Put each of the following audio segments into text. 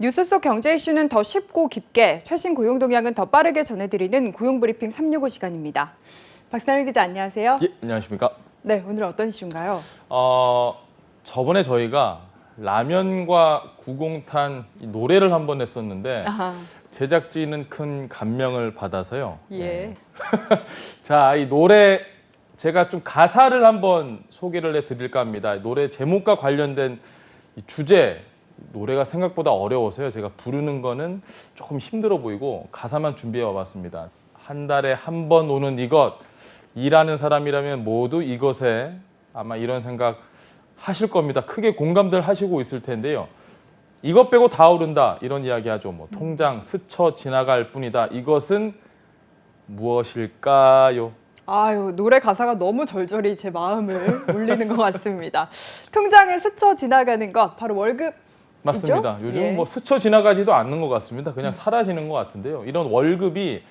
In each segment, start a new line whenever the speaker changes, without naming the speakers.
뉴스 속 경제 이슈는 더 쉽고 깊게, 최신 고용 동향은 더 빠르게 전해드리는 고용브리핑 365 시간입니다. 박상일 기자 안녕하세요.
예, 안녕하십니까.
네, 오늘은 어떤 이슈인가요?
저번에 저희가 라면과 구공탄 노래를 한번 했었는데
아하.
제작진은 큰 감명을 받아서요.
예.
자, 이 노래 제가 좀 가사를 한번 소개를 해드릴까 합니다. 노래 제목과 관련된 이 주제, 노래가 생각보다 어려워서요. 제가 부르는 거는 조금 힘들어 보이고 가사만 준비해 와봤습니다. 한 달에 한 번 오는 이것, 일하는 사람이라면 모두 이것에 아마 이런 생각 하실 겁니다. 크게 공감들 하시고 있을 텐데요. 이것 빼고 다 오른다 이런 이야기 하죠. 뭐 통장 스쳐 지나갈 뿐이다. 이것은 무엇일까요?
아유, 노래 가사가 너무 절절히 제 마음을 울리는 것 같습니다. 통장을 스쳐 지나가는 것, 바로 월급.
맞습니다.
있죠?
요즘은
예.
뭐 스쳐 지나가지도 않는 것 같습니다. 그냥 사라지는 것 같은데요. 이런 월급이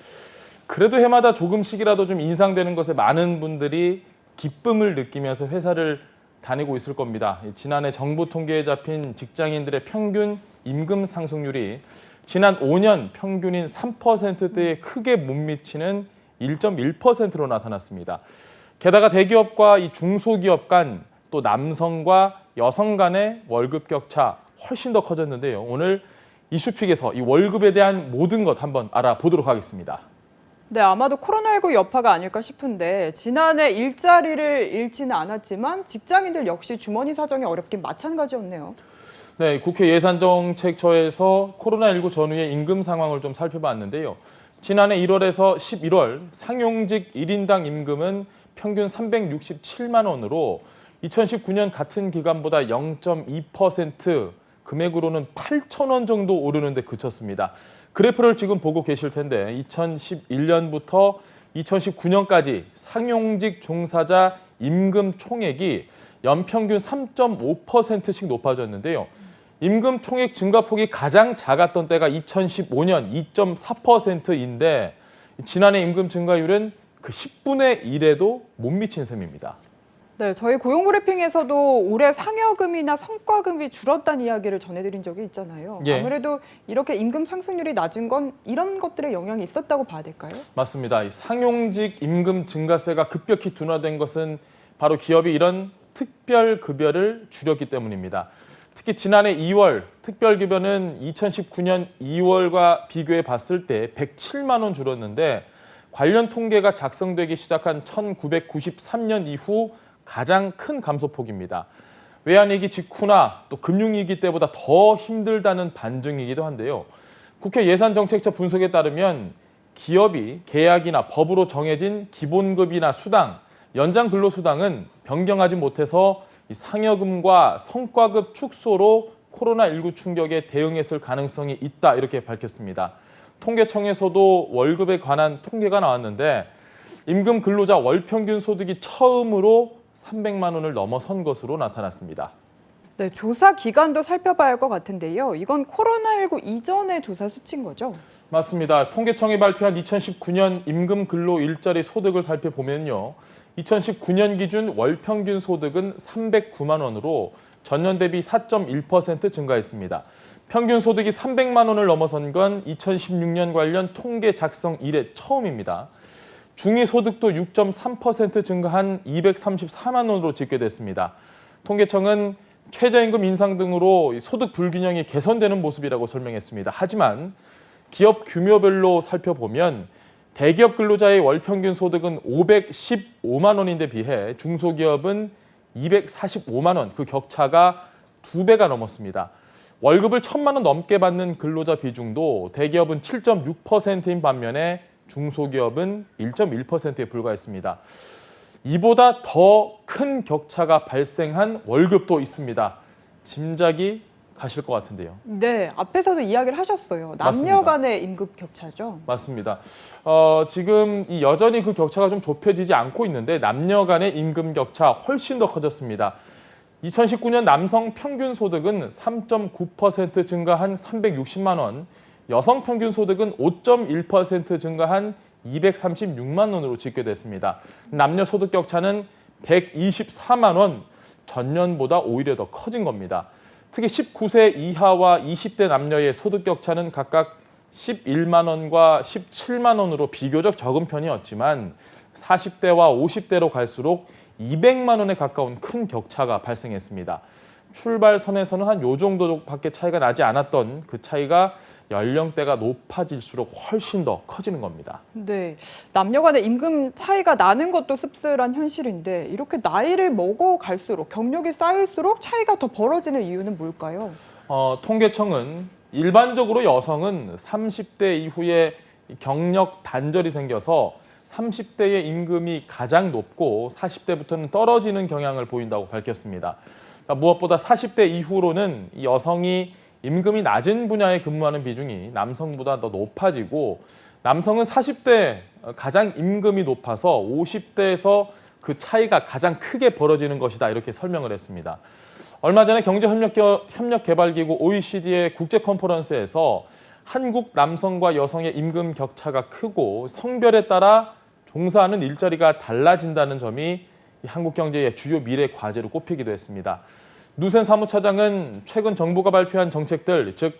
그래도 해마다 조금씩이라도 좀 인상되는 것에 많은 분들이 기쁨을 느끼면서 회사를 다니고 있을 겁니다. 지난해 정부 통계에 잡힌 직장인들의 평균 임금 상승률이 지난 5년 평균인 3%대에 크게 못 미치는 1.1%로 나타났습니다. 게다가 대기업과 이 중소기업 간, 또 남성과 여성 간의 월급 격차 훨씬 더 커졌는데요. 오늘 이슈픽에서 이 월급에 대한 모든 것 한번 알아보도록 하겠습니다.
네, 아마도 코로나19 여파가 아닐까 싶은데 지난해 일자리를 잃지는 않았지만 직장인들 역시 주머니 사정이 어렵긴 마찬가지였네요.
네, 국회 예산정책처에서 코로나19 전후의 임금 상황을 좀 살펴봤는데요. 지난해 1월에서 11월 상용직 1인당 임금은 평균 367만 원으로 2019년 같은 기간보다 0.2% 금액으로는 8천 원 정도 오르는데 그쳤습니다. 그래프를 지금 보고 계실 텐데 2011년부터 2019년까지 상용직 종사자 임금 총액이 연평균 3.5%씩 높아졌는데요. 임금 총액 증가폭이 가장 작았던 때가 2015년 2.4%인데 지난해 임금 증가율은 그 10분의 1에도 못 미친 셈입니다.
네, 저희 고용브리핑에서도 올해 상여금이나 성과금이 줄었다는 이야기를 전해드린 적이 있잖아요.
예.
아무래도 이렇게 임금 상승률이 낮은 건 이런 것들의 영향이 있었다고 봐야 될까요?
맞습니다. 이 상용직 임금 증가세가 급격히 둔화된 것은 바로 기업이 이런 특별급여를 줄였기 때문입니다. 특히 지난해 2월 특별급여는 2019년 2월과 비교해 봤을 때 107만 원 줄었는데 관련 통계가 작성되기 시작한 1993년 이후 가장 큰 감소폭입니다. 외환위기 직후나 또 금융위기 때보다 더 힘들다는 반증이기도 한데요. 국회 예산정책처 분석에 따르면 기업이 계약이나 법으로 정해진 기본급이나 수당, 연장 근로수당은 변경하지 못해서 상여금과 성과급 축소로 코로나19 충격에 대응했을 가능성이 있다 이렇게 밝혔습니다. 통계청에서도 월급에 관한 통계가 나왔는데 임금 근로자 월평균 소득이 처음으로 300만 원을 넘어선 것으로 나타났습니다.
네, 조사 기간도 살펴봐야 할 것 같은데요. 이건 코로나19 이전의 조사 수치인 거죠?
맞습니다. 통계청이 발표한 2019년 임금 근로 일자리 소득을 살펴보면요. 2019년 기준 월평균 소득은 309만 원으로 전년 대비 4.1% 증가했습니다. 평균 소득이 300만 원을 넘어선 건 2016년 관련 통계 작성 이래 처음입니다. 중위소득도 6.3% 증가한 234만 원으로 집계됐습니다. 통계청은 최저임금 인상 등으로 소득 불균형이 개선되는 모습이라고 설명했습니다. 하지만 기업 규모별로 살펴보면 대기업 근로자의 월평균 소득은 515만 원인데 비해 중소기업은 245만 원, 그 격차가 2배가 넘었습니다. 월급을 1,000만 원 넘게 받는 근로자 비중도 대기업은 7.6%인 반면에 중소기업은 1.1%에 불과했습니다. 이보다 더 큰 격차가 발생한 월급도 있습니다. 짐작이 가실 것 같은데요.
네, 앞에서도 이야기를 하셨어요. 남녀 간의 임금 격차죠.
맞습니다. 지금 여전히 그 격차가 좀 좁혀지지 않고 있는데 남녀 간의 임금 격차 훨씬 더 커졌습니다. 2019년 남성 평균 소득은 3.9% 증가한 360만 원, 여성 평균 소득은 5.1% 증가한 236만 원으로 집계됐습니다. 남녀 소득 격차는 124만 원, 전년보다 오히려 더 커진 겁니다. 특히 19세 이하와 20대 남녀의 소득 격차는 각각 11만 원과 17만 원으로 비교적 적은 편이었지만 40대와 50대로 갈수록 200만 원에 가까운 큰 격차가 발생했습니다. 출발선에서는 한 요 정도밖에 차이가 나지 않았던 그 차이가 연령대가 높아질수록 훨씬 더 커지는 겁니다.
네, 남녀 간의 임금 차이가 나는 것도 씁쓸한 현실인데 이렇게 나이를 먹어갈수록 경력이 쌓일수록 차이가 더 벌어지는 이유는 뭘까요?
통계청은 일반적으로 여성은 30대 이후에 경력 단절이 생겨서 30대의 임금이 가장 높고 40대부터는 떨어지는 경향을 보인다고 밝혔습니다. 그러니까 무엇보다 40대 이후로는 이 여성이 임금이 낮은 분야에 근무하는 비중이 남성보다 더 높아지고 남성은 40대 가장 임금이 높아서 50대에서 그 차이가 가장 크게 벌어지는 것이다 이렇게 설명을 했습니다. 얼마 전에 경제협력개발기구 OECD의 국제 컨퍼런스에서 한국 남성과 여성의 임금 격차가 크고 성별에 따라 종사하는 일자리가 달라진다는 점이 한국 경제의 주요 미래 과제로 꼽히기도 했습니다. 누센 사무차장은 최근 정부가 발표한 정책들, 즉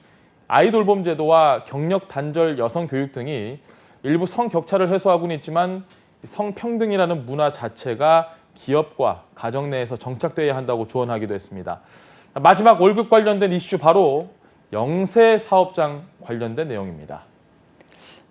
아이돌봄 제도와 경력 단절 여성 교육 등이 일부 성격차를 해소하고는 있지만 성평등이라는 문화 자체가 기업과 가정 내에서 정착돼야 한다고 조언하기도 했습니다. 마지막 월급 관련된 이슈 바로 영세 사업장 관련된 내용입니다.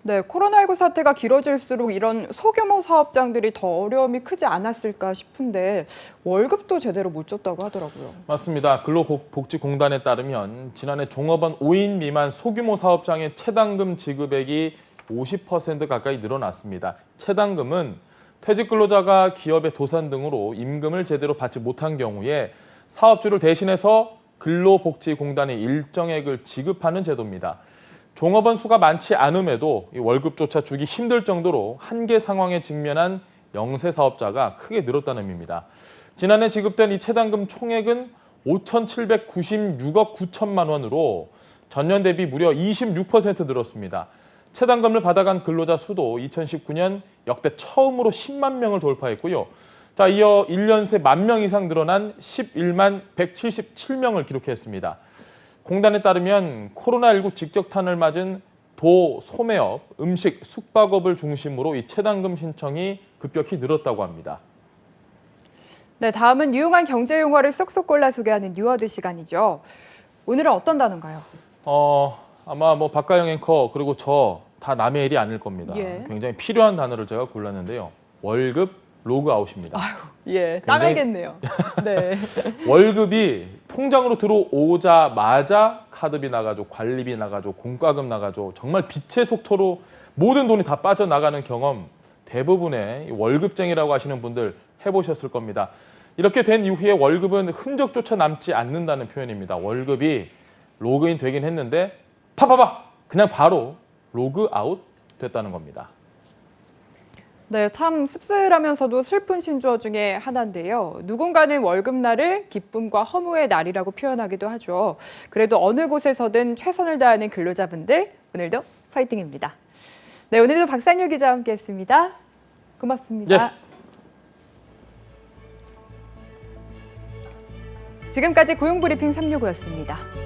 네, 코로나19 사태가 길어질수록 이런 소규모 사업장들이 더 어려움이 크지 않았을까 싶은데 월급도 제대로 못 줬다고 하더라고요.
맞습니다. 근로복지공단에 따르면 지난해 종업원 5인 미만 소규모 사업장의 채당금 지급액이 50% 가까이 늘어났습니다. 채당금은 퇴직 근로자가 기업의 도산 등으로 임금을 제대로 받지 못한 경우에 사업주를 대신해서 근로복지공단이 일정액을 지급하는 제도입니다. 종업원 수가 많지 않음에도 월급조차 주기 힘들 정도로 한계 상황에 직면한 영세 사업자가 크게 늘었다는 의미입니다. 지난해 지급된 이 채당금 총액은 5,796억 9천만 원으로 전년 대비 무려 26% 늘었습니다. 채당금을 받아간 근로자 수도 2019년 역대 처음으로 10만 명을 돌파했고요. 자, 이어 1년 새 1만 명 이상 늘어난 11만 177명을 기록했습니다. 공단에 따르면 코로나19 직격탄을 맞은 도, 소매업, 음식, 숙박업을 중심으로 이 채당금 신청이 급격히 늘었다고 합니다.
네, 다음은 유용한 경제 용어를 쏙쏙 골라 소개하는 뉴워드 시간이죠. 오늘은 어떤 단어인가요?
아마 박가영 앵커 그리고 저 다 남의 일이 아닐 겁니다.
예.
굉장히 필요한 단어를 제가 골랐는데요. 월급 로그아웃입니다.
아유, 예, 따가겠네요. 네.
월급이 통장으로 들어오자마자 카드비 나가죠, 관리비 나가죠, 공과금 나가죠. 정말 빛의 속도로 모든 돈이 다 빠져나가는 경험 대부분의 월급쟁이라고 하시는 분들 해보셨을 겁니다. 이렇게 된 이후에 월급은 흔적조차 남지 않는다는 표현입니다. 월급이 로그인 되긴 했는데 파파박 그냥 바로 로그아웃 됐다는 겁니다.
네, 참 씁쓸하면서도 슬픈 신조어 중에 하나인데요. 누군가는 월급날을 기쁨과 허무의 날이라고 표현하기도 하죠. 그래도 어느 곳에서든 최선을 다하는 근로자분들, 오늘도 파이팅입니다. 네, 오늘도 박상률 기자와 함께했습니다. 고맙습니다.
예.
지금까지 고용브리핑 365였습니다.